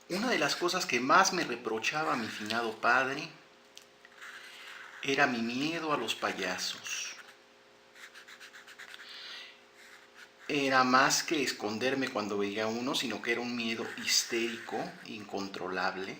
Una de las cosas que más me reprochaba mi finado padre era mi miedo a los payasos. Era más que esconderme cuando veía uno, sino que era un miedo histérico, incontrolable,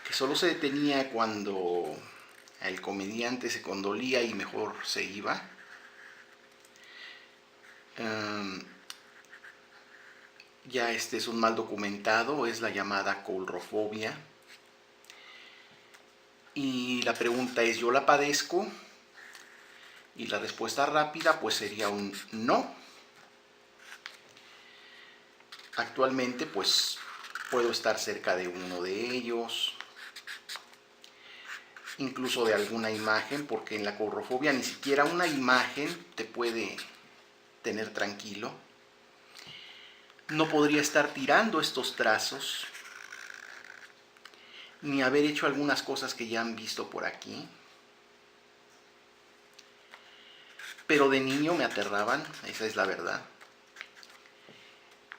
que solo se detenía cuando el comediante se condolía y mejor se iba. Ya este es un mal documentado, es la llamada coulrofobia. Y la pregunta es, ¿yo la padezco? Y la respuesta rápida pues sería un no. Actualmente pues puedo estar cerca de uno de ellos, incluso de alguna imagen, porque en la coulrofobia ni siquiera una imagen te puede tener tranquilo. No podría estar tirando estos trazos, ni haber hecho algunas cosas que ya han visto por aquí. Pero de niño me aterraban, esa es la verdad.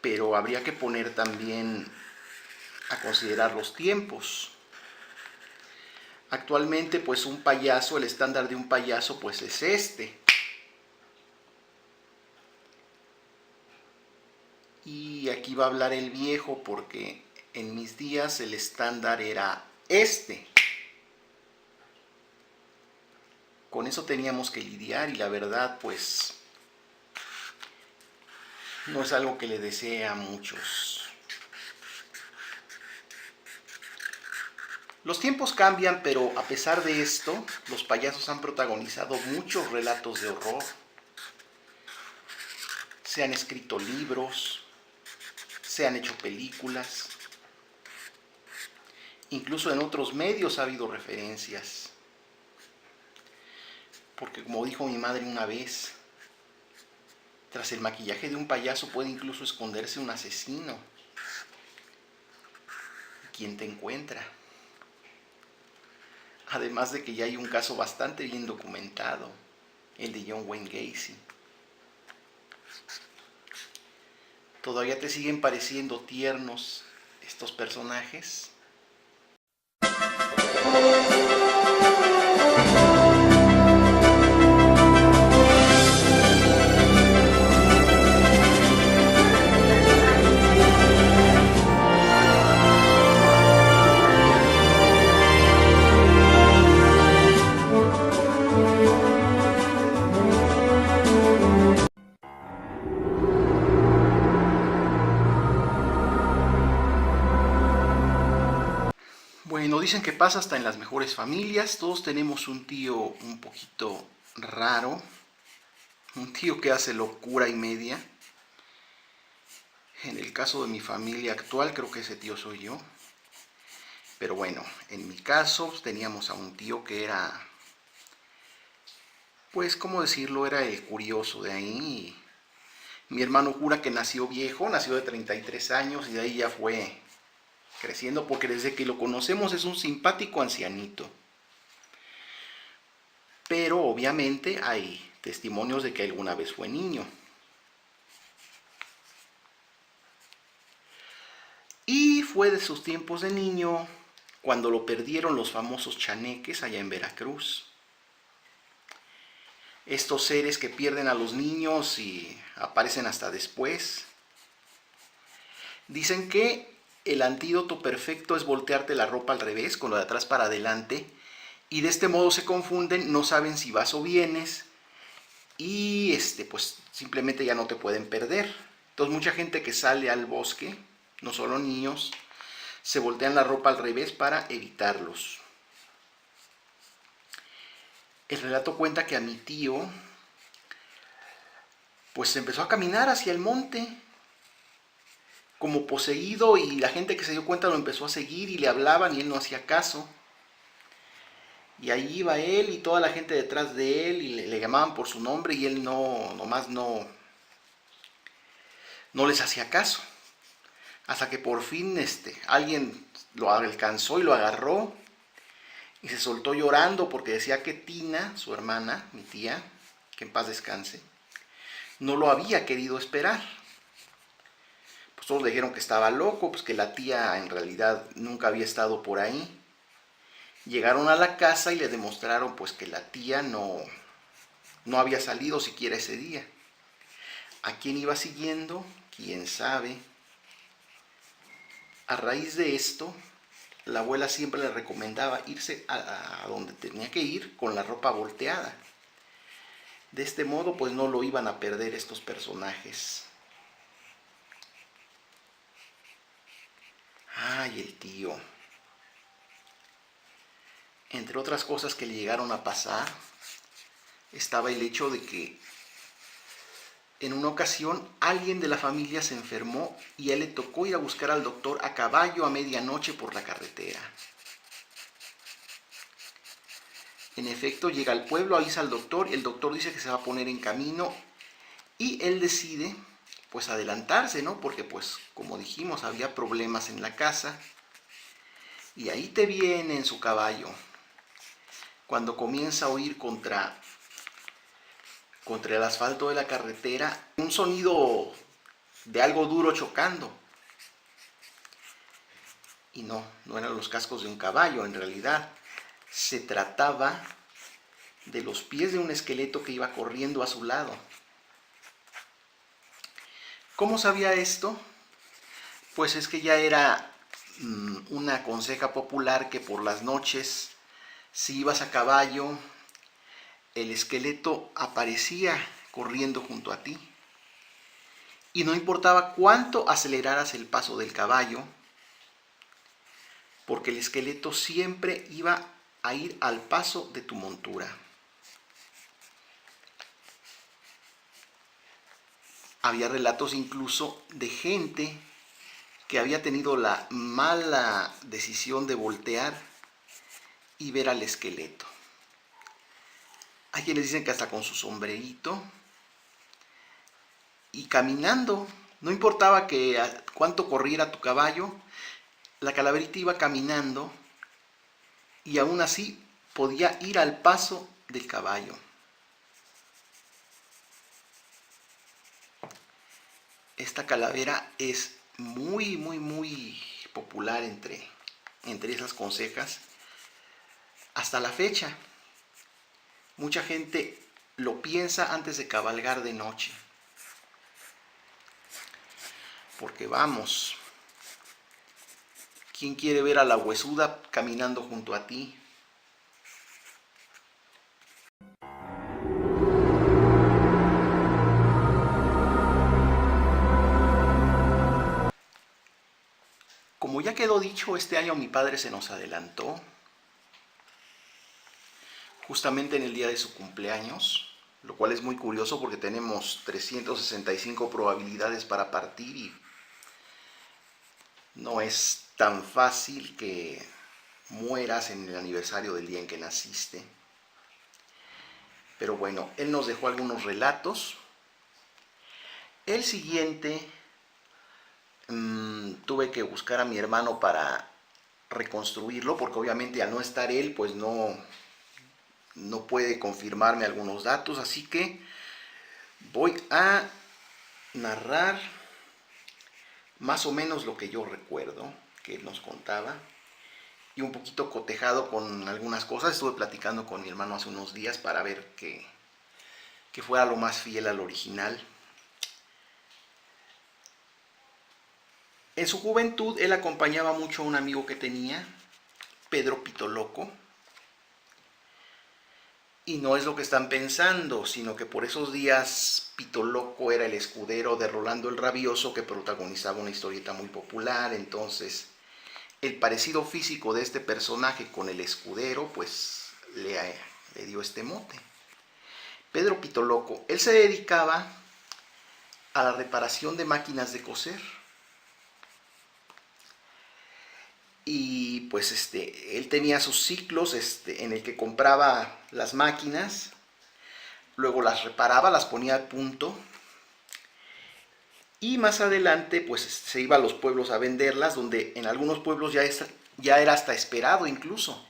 Pero habría que poner también a considerar los tiempos. Actualmente pues un payaso, el estándar de un payaso pues es este. Y aquí va a hablar el viejo porque en mis días el estándar era este. Con eso teníamos que lidiar y la verdad pues no es algo que le desee a muchos. Los tiempos cambian, pero a pesar de esto, los payasos han protagonizado muchos relatos de horror. Se han escrito libros, se han hecho películas, incluso en otros medios ha habido referencias. Porque como dijo mi madre una vez, tras el maquillaje de un payaso puede incluso esconderse un asesino. ¿Quién te encuentra? Además de que ya hay un caso bastante bien documentado, el de John Wayne Gacy. ¿Todavía te siguen pareciendo tiernos estos personajes? Bueno, dicen que pasa hasta en las mejores familias. Todos tenemos un tío un poquito raro, un tío que hace locura y media. En el caso de mi familia actual, creo que ese tío soy yo. Pero bueno, en mi caso teníamos a un tío que era, pues, ¿cómo decirlo? Era el curioso de ahí. Mi hermano jura que nació viejo, nació de 33 años y de ahí ya fue creciendo, porque desde que lo conocemos es un simpático ancianito. Pero obviamente hay testimonios de que alguna vez fue niño. Y fue de sus tiempos de niño cuando lo perdieron los famosos chaneques allá en Veracruz. Estos seres que pierden a los niños y aparecen hasta después. Dicen que el antídoto perfecto es voltearte la ropa al revés, con lo de atrás para adelante, y de este modo se confunden, no saben si vas o vienes, y pues simplemente ya no te pueden perder. Entonces mucha gente que sale al bosque, no solo niños, se voltean la ropa al revés para evitarlos. El relato cuenta que a mi tío pues empezó a caminar hacia el monte como poseído, y la gente que se dio cuenta lo empezó a seguir y le hablaban y él no hacía caso. Y ahí iba él y toda la gente detrás de él y le llamaban por su nombre y él nomás no les hacía caso. Hasta que por fin alguien lo alcanzó y lo agarró y se soltó llorando porque decía que Tina, su hermana, mi tía, que en paz descanse, no lo había querido esperar. Pues Pues todos le dijeron que estaba loco, pues que la tía en realidad nunca había estado por ahí. Llegaron a la casa y le demostraron pues que la tía no había salido siquiera ese día. ¿A quién iba siguiendo? ¿Quién sabe? A raíz de esto, la abuela siempre le recomendaba irse a donde tenía que ir con la ropa volteada. De este modo, pues no lo iban a perder estos personajes. Ay, el tío. Entre otras cosas que le llegaron a pasar, estaba el hecho de que en una ocasión alguien de la familia se enfermó y a él le tocó ir a buscar al doctor a caballo a medianoche por la carretera. En efecto, llega al pueblo, avisa al doctor, el doctor dice que se va a poner en camino y él decide pues adelantarse, ¿no? Porque pues como dijimos había problemas en la casa y ahí te viene en su caballo cuando comienza a oír contra el asfalto de la carretera un sonido de algo duro chocando. Y no eran los cascos de un caballo, en realidad se trataba de los pies de un esqueleto que iba corriendo a su lado. ¿Cómo sabía esto? Pues es que ya era una conseja popular que por las noches, si ibas a caballo, el esqueleto aparecía corriendo junto a ti. Y no importaba cuánto aceleraras el paso del caballo, porque el esqueleto siempre iba a ir al paso de tu montura. Había relatos incluso de gente que había tenido la mala decisión de voltear y ver al esqueleto. Hay quienes dicen que hasta con su sombrerito y caminando, no importaba cuánto corriera tu caballo, la calaverita iba caminando y aún así podía ir al paso del caballo. Esta calavera es muy popular entre esas consejas hasta la fecha. Mucha gente lo piensa antes de cabalgar de noche. Porque vamos, ¿quién quiere ver a la huesuda caminando junto a ti? Como ya quedó dicho, este año mi padre se nos adelantó, justamente en el día de su cumpleaños, lo cual es muy curioso porque tenemos 365 probabilidades para partir y no es tan fácil que mueras en el aniversario del día en que naciste. Pero bueno, él nos dejó algunos relatos. El siguiente, tuve que buscar a mi hermano para reconstruirlo, porque obviamente al no estar él, pues no puede confirmarme algunos datos, así que voy a narrar más o menos lo que yo recuerdo que él nos contaba y un poquito cotejado con algunas cosas. Estuve platicando con mi hermano hace unos días para ver que fuera lo más fiel al original. En su juventud él acompañaba mucho a un amigo que tenía, Pedro Pitoloco. Y no es lo que están pensando, sino que por esos días Pitoloco era el escudero de Rolando el Rabioso, que protagonizaba una historieta muy popular. Entonces, el parecido físico de este personaje con el escudero, pues le dio este mote. Pedro Pitoloco, él se dedicaba a la reparación de máquinas de coser. Y pues él tenía sus ciclos en el que compraba las máquinas, luego las reparaba, las ponía a punto y más adelante pues se iba a los pueblos a venderlas, donde en algunos pueblos ya era hasta esperado incluso.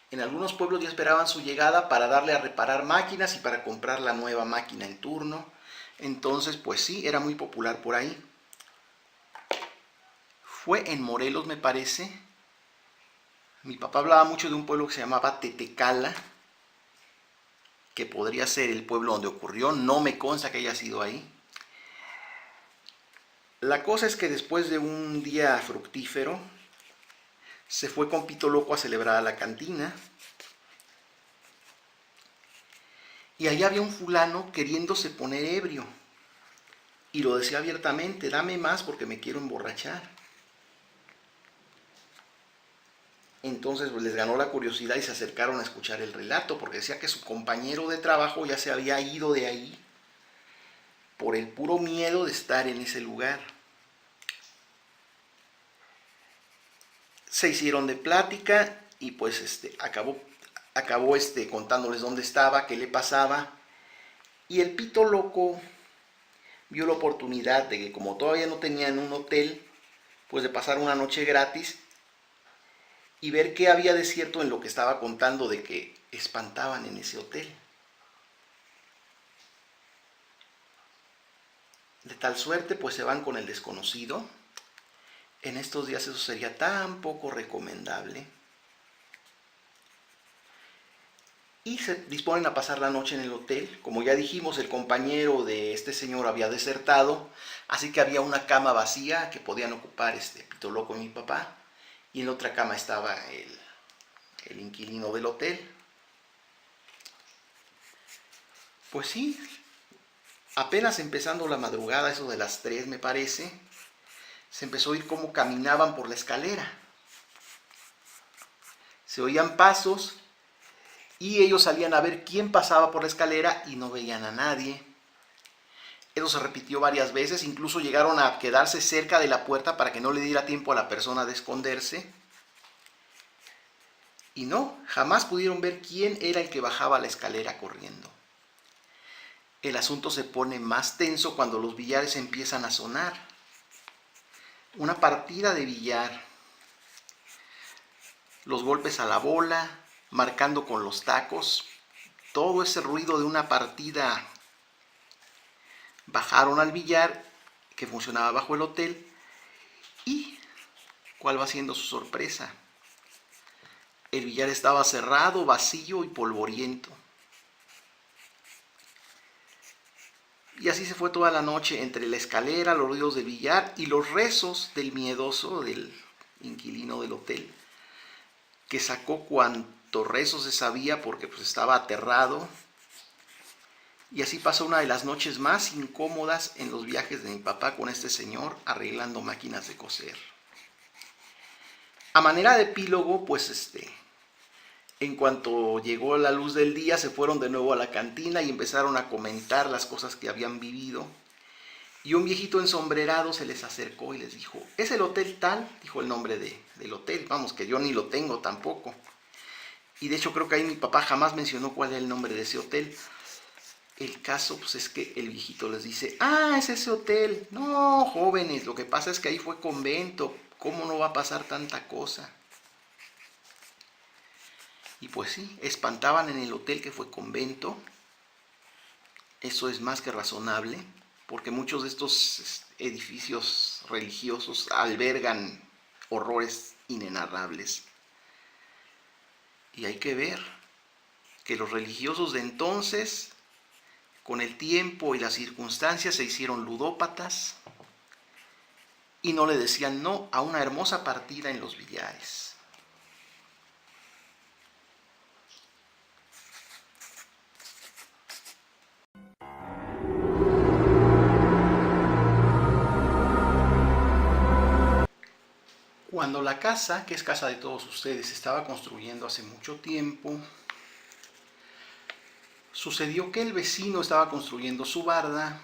En algunos pueblos ya esperaban su llegada para darle a reparar máquinas y para comprar la nueva máquina en turno. Entonces pues sí, era muy popular por ahí. Fue en Morelos, me parece. Mi papá hablaba mucho de un pueblo que se llamaba Tetecala, que podría ser el pueblo donde ocurrió. No me consta que haya sido ahí. La cosa es que después de un día fructífero, se fue con Pito Loco a celebrar a la cantina. Y allá había un fulano queriéndose poner ebrio. Y lo decía abiertamente: dame más porque me quiero emborrachar. Entonces pues, les ganó la curiosidad y se acercaron a escuchar el relato, porque decía que su compañero de trabajo ya se había ido de ahí por el puro miedo de estar en ese lugar. Se hicieron de plática y pues acabó contándoles dónde estaba, qué le pasaba. Y el Pito Loco vio la oportunidad de que, como todavía no tenían un hotel, pues de pasar una noche gratis y ver qué había de cierto en lo que estaba contando de que espantaban en ese hotel. De tal suerte, pues se van con el desconocido. En estos días eso sería tan poco recomendable. Y se disponen a pasar la noche en el hotel. Como ya dijimos, el compañero de este señor había desertado, así que había una cama vacía que podían ocupar Pito Loco y mi papá. Y en otra cama estaba el inquilino del hotel. Pues sí, apenas empezando la madrugada, eso de las 3 me parece, se empezó a oír cómo caminaban por la escalera. Se oían pasos y ellos salían a ver quién pasaba por la escalera y no veían a nadie. Eso se repitió varias veces, incluso llegaron a quedarse cerca de la puerta para que no le diera tiempo a la persona de esconderse. Y no, jamás pudieron ver quién era el que bajaba la escalera corriendo. El asunto se pone más tenso cuando los billares empiezan a sonar. Una partida de billar. Los golpes a la bola, marcando con los tacos, todo ese ruido de una partida. Bajaron al billar que funcionaba bajo el hotel y ¿cuál va siendo su sorpresa? El billar estaba cerrado, vacío y polvoriento. Y así se fue toda la noche entre la escalera, los ruidos del billar y los rezos del miedoso, del inquilino del hotel, que sacó cuantos rezos se sabía porque pues estaba aterrado. Y así pasó una de las noches más incómodas en los viajes de mi papá con este señor arreglando máquinas de coser. A manera de epílogo, pues en cuanto llegó la luz del día, se fueron de nuevo a la cantina y empezaron a comentar las cosas que habían vivido. Y un viejito ensombrerado se les acercó y les dijo: ¿es el hotel tal? Dijo el nombre del hotel, vamos, que yo ni lo tengo tampoco. Y de hecho creo que ahí mi papá jamás mencionó cuál era el nombre de ese hotel. El caso pues es que el viejito les dice: ah, es ese hotel. No, jóvenes, lo que pasa es que ahí fue convento. ¿Cómo no va a pasar tanta cosa? Y pues sí, espantaban en el hotel que fue convento. Eso es más que razonable, porque muchos de estos edificios religiosos albergan horrores inenarrables. Y hay que ver que los religiosos de entonces, con el tiempo y las circunstancias, se hicieron ludópatas y no le decían no a una hermosa partida en los billares. Cuando la casa, que es casa de todos ustedes, se estaba construyendo hace mucho tiempo, sucedió que el vecino estaba construyendo su barda,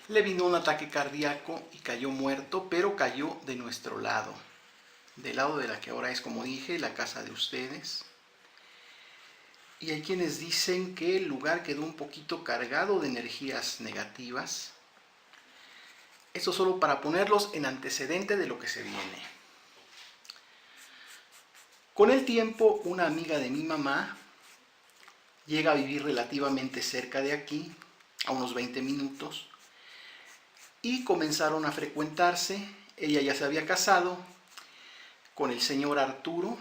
le vino un ataque cardíaco y cayó muerto, pero cayó de nuestro lado, del lado de la que ahora es, como dije, la casa de ustedes. Y hay quienes dicen que el lugar quedó un poquito cargado de energías negativas. Esto solo para ponerlos en antecedente de lo que se viene. Con el tiempo, una amiga de mi mamá llega a vivir relativamente cerca de aquí, a unos 20 minutos, y comenzaron a frecuentarse. Ella ya se había casado con el señor Arturo,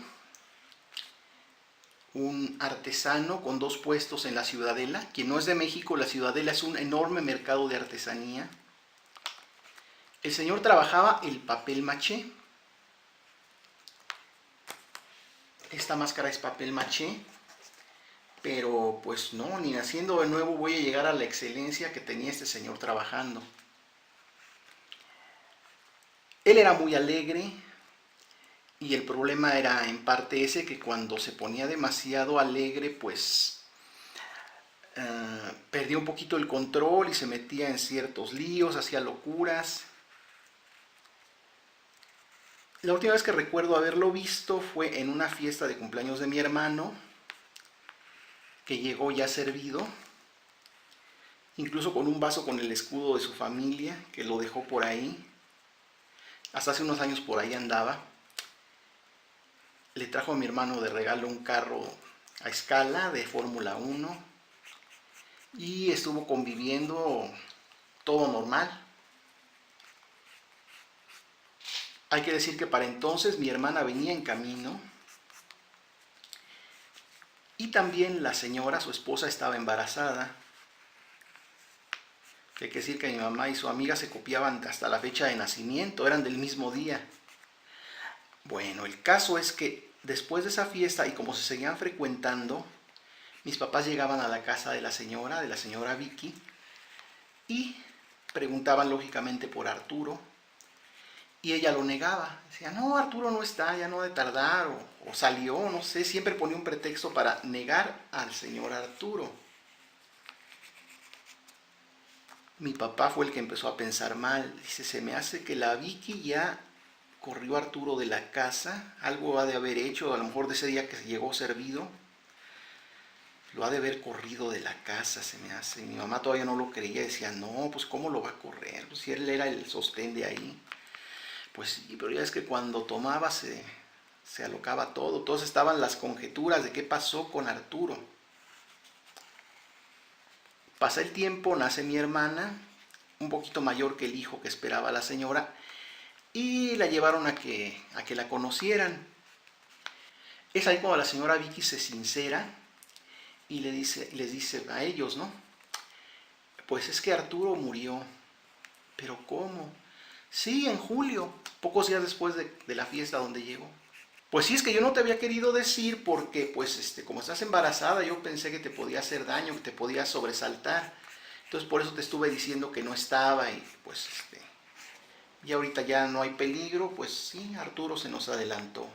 un artesano con 2 puestos en la Ciudadela. Quien no es de México, la Ciudadela es un enorme mercado de artesanía. El señor trabajaba el papel maché. Esta máscara es papel maché, pero pues no, ni naciendo de nuevo voy a llegar a la excelencia que tenía este señor trabajando. Él era muy alegre y el problema era en parte ese, que cuando se ponía demasiado alegre pues perdía un poquito el control y se metía en ciertos líos, hacía locuras. La última vez que recuerdo haberlo visto fue en una fiesta de cumpleaños de mi hermano, que llegó ya servido, incluso con un vaso con el escudo de su familia, que lo dejó por ahí. Hasta hace unos años por ahí andaba. Le trajo a mi hermano de regalo un carro a escala de Fórmula 1 y estuvo conviviendo todo normal. Hay que decir que para entonces mi hermana venía en camino y también la señora, su esposa, estaba embarazada. Hay que decir que mi mamá y su amiga se copiaban hasta la fecha de nacimiento, eran del mismo día. Bueno, el caso es que después de esa fiesta y como se seguían frecuentando, mis papás llegaban a la casa de la señora Vicky, y preguntaban lógicamente por Arturo. Y ella lo negaba, decía, no, Arturo no está, ya no ha de tardar, o salió, no sé, siempre ponía un pretexto para negar al señor Arturo. Mi papá fue el que empezó a pensar mal, dice, se me hace que la Vicky ya corrió a Arturo de la casa, algo ha de haber hecho, a lo mejor de ese día que llegó servido, lo ha de haber corrido de la casa, se me hace. Y mi mamá todavía no lo creía, decía, no, pues ¿cómo lo va a correr? Pues si él era el sostén de ahí. Pues sí, pero ya es que cuando tomaba se alocaba todo. Todos estaban las conjeturas de qué pasó con Arturo. Pasa el tiempo, nace mi hermana, un poquito mayor que el hijo que esperaba la señora, y la llevaron a que la conocieran. Es ahí cuando la señora Vicky se sincera y les dice a ellos, ¿no? Pues es que Arturo murió. ¿Pero cómo? Sí, en julio, pocos días después de la fiesta donde llegó. Pues sí, es que yo no te había querido decir porque, pues, como estás embarazada, yo pensé que te podía hacer daño, que te podía sobresaltar. Entonces, por eso te estuve diciendo que no estaba y, pues, y ahorita ya no hay peligro. Pues sí, Arturo se nos adelantó.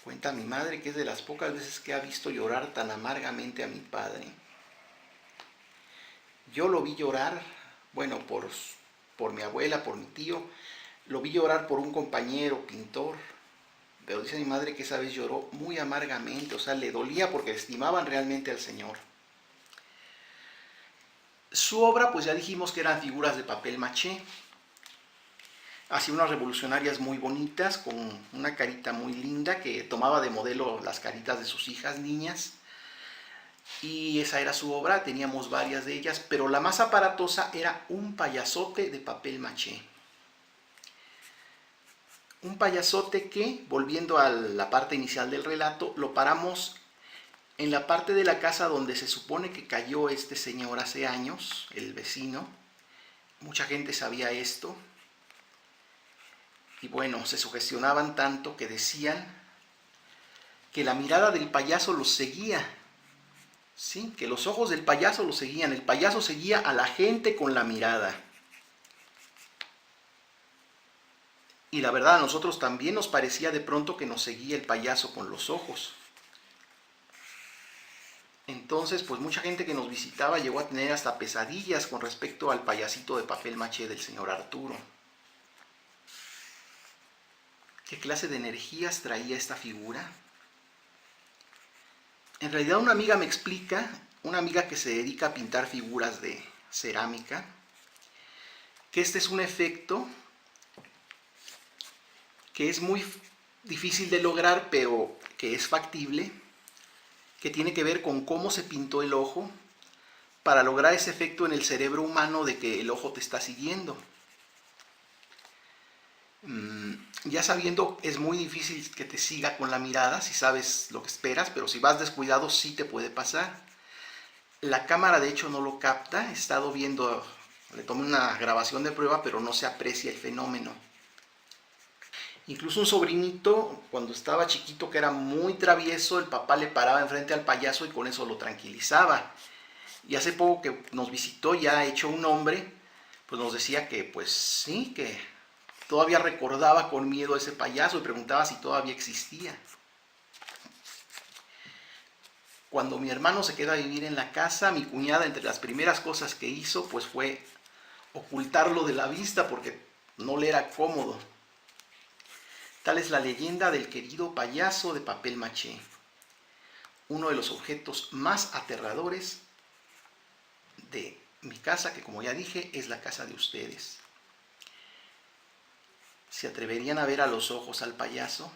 Cuenta mi madre que es de las pocas veces que ha visto llorar tan amargamente a mi padre. Yo lo vi llorar, bueno, por mi abuela, por mi tío, lo vi llorar por un compañero pintor, pero dice mi madre que esa vez lloró muy amargamente, o sea, le dolía porque estimaban realmente al señor. Su obra, pues ya dijimos que eran figuras de papel maché, hacía unas revolucionarias muy bonitas, con una carita muy linda, que tomaba de modelo las caritas de sus hijas niñas. Y esa era su obra, teníamos varias de ellas, pero la más aparatosa era un payasote de papel maché. Un payasote que, volviendo a la parte inicial del relato, lo paramos en la parte de la casa donde se supone que cayó este señor hace años, el vecino. Mucha gente sabía esto. Y bueno, se sugestionaban tanto que decían que la mirada del payaso los seguía. Sí, que los ojos del payaso lo seguían. El payaso seguía a la gente con la mirada. Y la verdad, a nosotros también nos parecía de pronto que nos seguía el payaso con los ojos. Entonces, pues mucha gente que nos visitaba llegó a tener hasta pesadillas con respecto al payasito de papel maché del señor Arturo. ¿Qué clase de energías traía esta figura? En realidad una amiga me explica, una amiga que se dedica a pintar figuras de cerámica, que este es un efecto que es muy difícil de lograr, pero que es factible, que tiene que ver con cómo se pintó el ojo, para lograr ese efecto en el cerebro humano de que el ojo te está siguiendo. Ya sabiendo, es muy difícil que te siga con la mirada si sabes lo que esperas, pero si vas descuidado sí te puede pasar. La cámara de hecho no lo capta, he estado viendo, le tomé una grabación de prueba, pero no se aprecia el fenómeno. Incluso un sobrinito, cuando estaba chiquito, que era muy travieso, el papá le paraba enfrente al payaso y con eso lo tranquilizaba. Y hace poco que nos visitó, ya hecho un hombre, pues nos decía que pues sí, que todavía recordaba con miedo a ese payaso y preguntaba si todavía existía. Cuando mi hermano se quedó a vivir en la casa, mi cuñada, entre las primeras cosas que hizo, pues fue ocultarlo de la vista porque no le era cómodo. Tal es la leyenda del querido payaso de papel maché, uno de los objetos más aterradores de mi casa, que como ya dije, es la casa de ustedes. ¿Se atreverían a ver a los ojos al payaso?